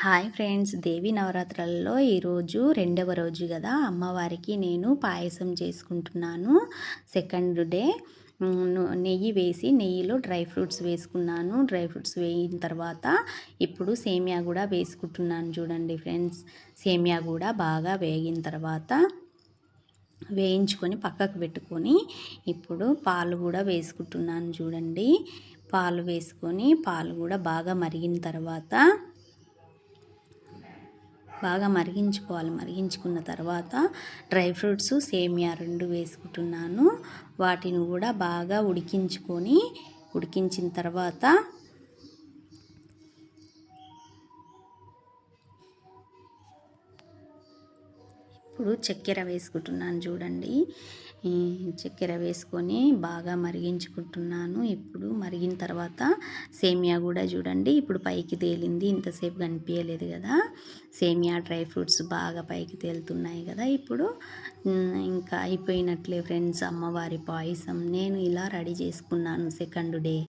Hi friends, దేవి నవరాత్రులలో ఈరోజు రెండవ రోజు కదా. అమ్మవారికి నేను పాయసం చేసుకుంటున్నాను. సెకండ్ డే నెయ్యి వేసి నెయ్యిలో డ్రై ఫ్రూట్స్ వేసుకున్నాను. డ్రై ఫ్రూట్స్ వేయిన తర్వాత ఇప్పుడు సేమియా కూడా వేసుకుంటున్నాను. చూడండి ఫ్రెండ్స్, సేమియా కూడా బాగా వేగిన తర్వాత వేయించుకొని పక్కకు పెట్టుకొని ఇప్పుడు పాలు కూడా వేసుకుంటున్నాను. చూడండి, పాలు వేసుకొని పాలు కూడా బాగా మరిగిన తర్వాత బాగా మరిగించుకోవాలి. మరిగించుకున్న తర్వాత డ్రై ఫ్రూట్స్ సేమియా రెండు వేసుకుంటున్నాను. వాటిని కూడా బాగా ఉడికించిన తర్వాత ఇప్పుడు చక్కెర వేసుకుంటున్నాను. చూడండి, చక్కెర వేసుకొని బాగా మరిగించుకుంటున్నాను. ఇప్పుడు మరిగిన తర్వాత సేమియా కూడా చూడండి ఇప్పుడు పైకి తేలింది. ఇంతసేపు కనిపించలేదు కదా, సేమియా డ్రై ఫ్రూట్స్ బాగా పైకి తేలుతున్నాయి కదా. ఇప్పుడు ఇంకా అయిపోయినట్లే ఫ్రెండ్స్ అమ్మవారి పాయసం. నేను ఇలా రెడీ చేసుకున్నాను సెకండ్ డే.